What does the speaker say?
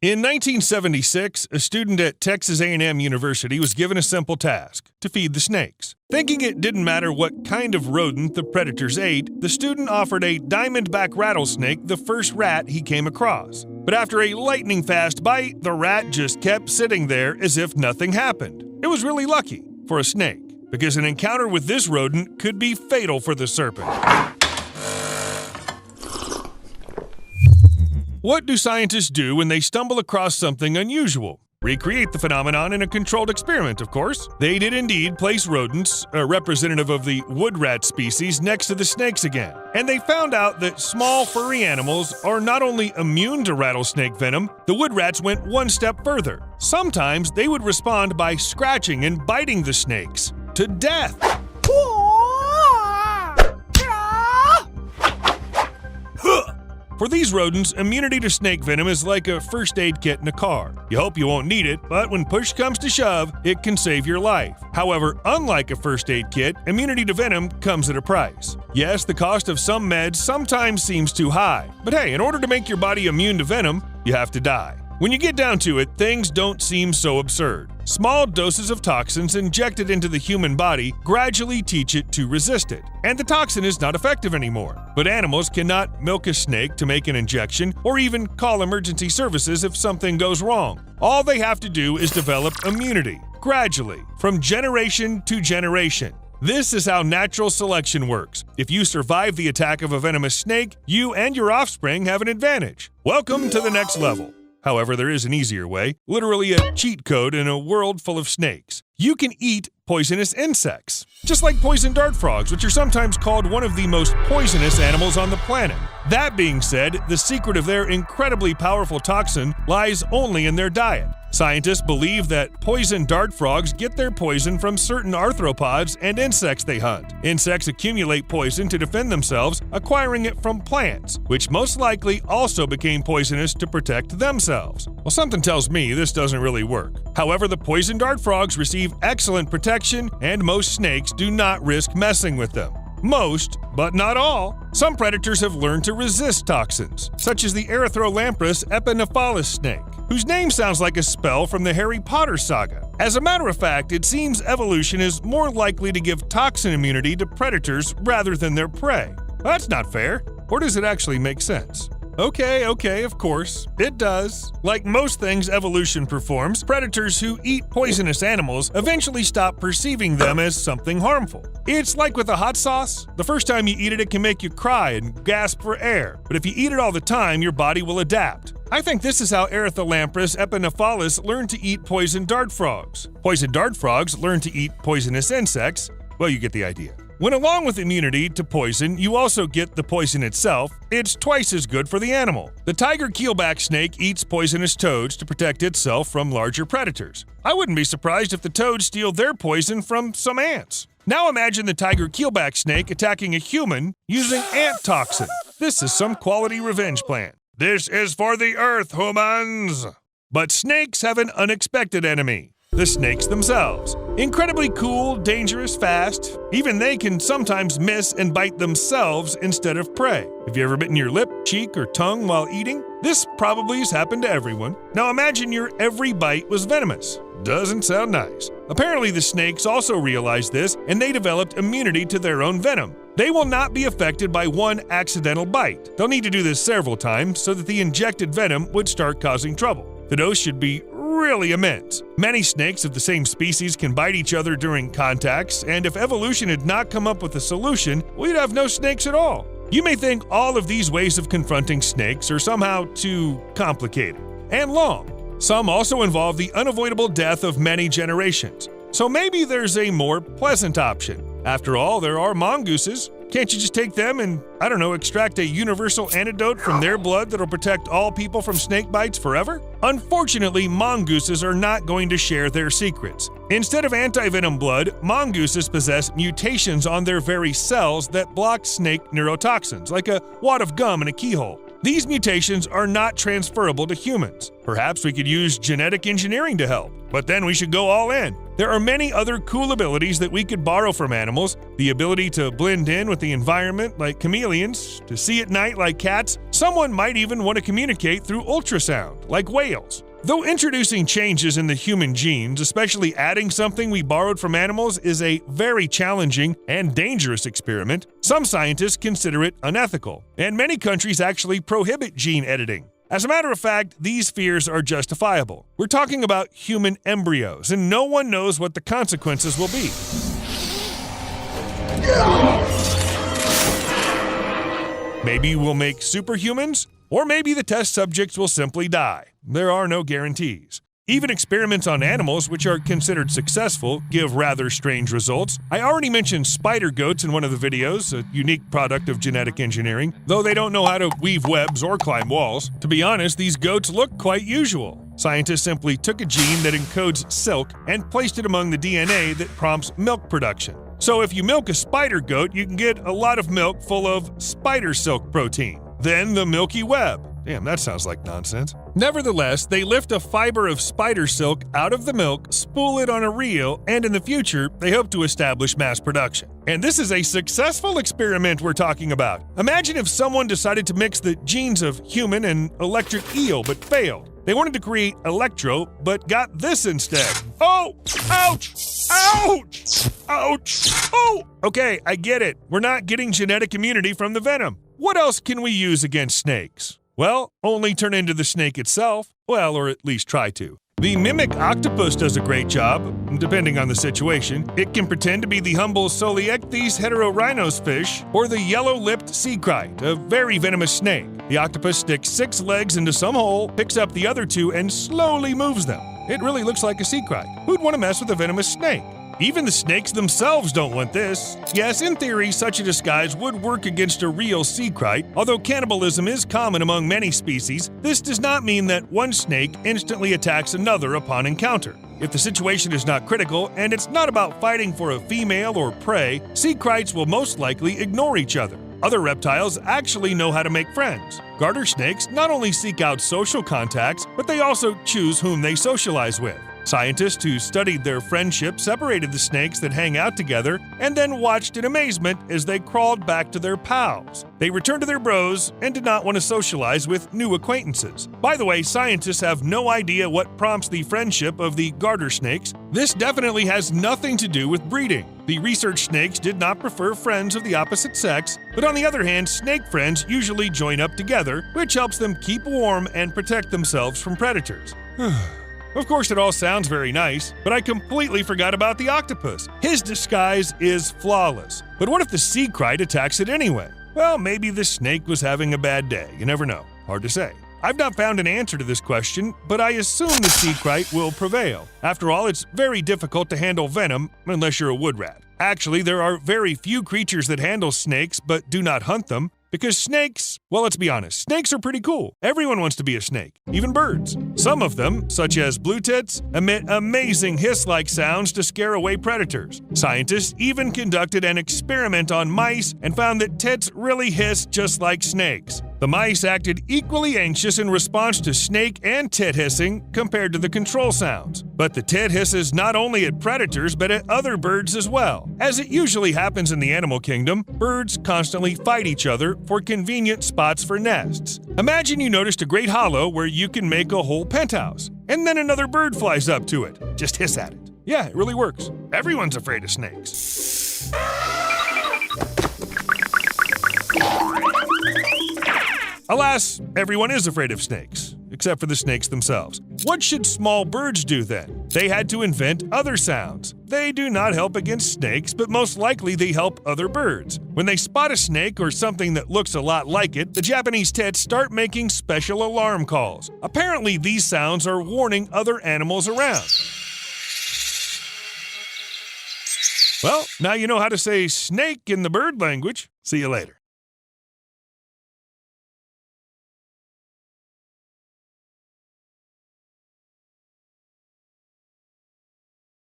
In 1976, a student at Texas A&M University was given a simple task: to feed the snakes. Thinking it didn't matter what kind of rodent the predators ate, the student offered a diamondback rattlesnake the first rat he came across. But after a lightning-fast bite, the rat just kept sitting there as if nothing happened. It was really lucky for a snake, because an encounter with this rodent could be fatal for the serpent. What do scientists do when they stumble across something unusual? Recreate the phenomenon in a controlled experiment, of course. They did indeed place rodents, a representative of the wood rat species, next to the snakes again. And they found out that small furry animals are not only immune to rattlesnake venom, the wood rats went one step further. Sometimes they would respond by scratching and biting the snakes to death. For these rodents, immunity to snake venom is like a first aid kit in a car. You hope you won't need it, but when push comes to shove, it can save your life. However, unlike a first aid kit, immunity to venom comes at a price. Yes, the cost of some meds sometimes seems too high, but hey, in order to make your body immune to venom, you have to die. When you get down to it, things don't seem so absurd. Small doses of toxins injected into the human body gradually teach it to resist it, and the toxin is not effective anymore. But animals cannot milk a snake to make an injection or even call emergency services if something goes wrong. All they have to do is develop immunity, gradually, from generation to generation. This is how natural selection works. If you survive the attack of a venomous snake, you and your offspring have an advantage. Welcome to the next level. However, there is an easier way, literally a cheat code in a world full of snakes. You can eat poisonous insects, just like poison dart frogs, which are sometimes called one of the most poisonous animals on the planet. That being said, the secret of their incredibly powerful toxin lies only in their diet. Scientists believe that poison dart frogs get their poison from certain arthropods and insects they hunt. Insects accumulate poison to defend themselves, acquiring it from plants, which most likely also became poisonous to protect themselves. Well, something tells me this doesn't really work. However, the poison dart frogs receive excellent protection, and most snakes do not risk messing with them. Most, but not all. Some predators have learned to resist toxins, such as the Erythrolampus epinephalis snake, whose name sounds like a spell from the Harry Potter saga. As a matter of fact, it seems evolution is more likely to give toxin immunity to predators rather than their prey. That's not fair. Or does it actually make sense? Okay, of course, it does. Like most things evolution performs, predators who eat poisonous animals eventually stop perceiving them as something harmful. It's like with a hot sauce. The first time you eat it, it can make you cry and gasp for air. But if you eat it all the time, your body will adapt. I think this is how Erythrolampus epinephalis learned to eat poison dart frogs. Poison dart frogs learn to eat poisonous insects. Well, you get the idea. When along with immunity to poison, you also get the poison itself, it's twice as good for the animal. The tiger keelback snake eats poisonous toads to protect itself from larger predators. I wouldn't be surprised if the toads steal their poison from some ants. Now imagine the tiger keelback snake attacking a human using ant toxin. This is some quality revenge plan. This is for the earth, humans! But snakes have an unexpected enemy. The snakes themselves. Incredibly cool, dangerous, fast. Even they can sometimes miss and bite themselves instead of prey. Have you ever bitten your lip, cheek, or tongue while eating? This probably has happened to everyone. Now imagine your every bite was venomous. Doesn't sound nice. Apparently the snakes also realized this, and they developed immunity to their own venom. They will not be affected by one accidental bite. They'll need to do this several times so that the injected venom would start causing trouble. The dose should be really immense. Many snakes of the same species can bite each other during contacts, and if evolution had not come up with a solution, we'd have no snakes at all. You may think all of these ways of confronting snakes are somehow too complicated and long. Some also involve the unavoidable death of many generations. So maybe there's a more pleasant option. After all, there are mongooses. Can't you just take them and, extract a universal antidote from their blood that'll protect all people from snake bites forever? Unfortunately, mongooses are not going to share their secrets. Instead of anti-venom blood, mongooses possess mutations on their very cells that block snake neurotoxins, like a wad of gum in a keyhole. These mutations are not transferable to humans. Perhaps we could use genetic engineering to help, but then we should go all in. There are many other cool abilities that we could borrow from animals. The ability to blend in with the environment like chameleons, to see at night like cats. Someone might even want to communicate through ultrasound like whales. Though introducing changes in the human genes, especially adding something we borrowed from animals, is a very challenging and dangerous experiment, some scientists consider it unethical, and many countries actually prohibit gene editing. As a matter of fact, these fears are justifiable. We're talking about human embryos, and no one knows what the consequences will be. Maybe we'll make superhumans, or maybe the test subjects will simply die. There are no guarantees. Even experiments on animals, which are considered successful, give rather strange results. I already mentioned spider goats in one of the videos, a unique product of genetic engineering, though they don't know how to weave webs or climb walls. To be honest, these goats look quite usual. Scientists simply took a gene that encodes silk and placed it among the DNA that prompts milk production. So if you milk a spider goat, you can get a lot of milk full of spider silk protein. Then the milky web. Damn, that sounds like nonsense. Nevertheless, they lift a fiber of spider silk out of the milk, spool it on a reel, and in the future, they hope to establish mass production. And this is a successful experiment we're talking about. Imagine if someone decided to mix the genes of human and electric eel but failed. They wanted to create electro, but got this instead. Oh! Ouch! Ouch! Ouch! Oh! Okay, I get it. We're not getting genetic immunity from the venom. What else can we use against snakes? Well, only turn into the snake itself. Well, or at least try to. The mimic octopus does a great job, depending on the situation. It can pretend to be the humble Soliectes heterorhinos fish or the yellow-lipped sea kite, a very venomous snake. The octopus sticks 6 legs into some hole, picks up the other 2, and slowly moves them. It really looks like a sea kite. Who'd want to mess with a venomous snake? Even the snakes themselves don't want this. Yes, in theory, such a disguise would work against a real sea kite. Although cannibalism is common among many species, this does not mean that one snake instantly attacks another upon encounter. If the situation is not critical and it's not about fighting for a female or prey, sea kites will most likely ignore each other. Other reptiles actually know how to make friends. Garter snakes not only seek out social contacts, but they also choose whom they socialize with. Scientists who studied their friendship separated the snakes that hang out together and then watched in amazement as they crawled back to their pals. They returned to their bros and did not want to socialize with new acquaintances. By the way, scientists have no idea what prompts the friendship of the garter snakes. This definitely has nothing to do with breeding. The research snakes did not prefer friends of the opposite sex, but on the other hand, snake friends usually join up together, which helps them keep warm and protect themselves from predators. Of course, it all sounds very nice, but I completely forgot about the octopus. His disguise is flawless. But what if the sea kite attacks it anyway? Well, maybe the snake was having a bad day. You never know. Hard to say. I've not found an answer to this question, but I assume the sea kite will prevail. After all, it's very difficult to handle venom unless you're a wood rat. Actually, there are very few creatures that handle snakes but do not hunt them. Because snakes, well, let's be honest, snakes are pretty cool. Everyone wants to be a snake, even birds. Some of them, such as blue tits, emit amazing hiss-like sounds to scare away predators. Scientists even conducted an experiment on mice and found that tits really hiss just like snakes. The mice acted equally anxious in response to snake and tit hissing compared to the control sounds. But the tit hisses not only at predators but at other birds as well. As it usually happens in the animal kingdom, birds constantly fight each other for convenient spots for nests. Imagine you noticed a great hollow where you can make a whole penthouse, and then another bird flies up to it. Just hiss at it. Yeah, it really works. Everyone's afraid of snakes. Alas, everyone is afraid of snakes, except for the snakes themselves. What should small birds do then? They had to invent other sounds. They do not help against snakes, but most likely they help other birds. When they spot a snake or something that looks a lot like it, the Japanese tits start making special alarm calls. Apparently, these sounds are warning other animals around. Well, now you know how to say snake in the bird language. See you later.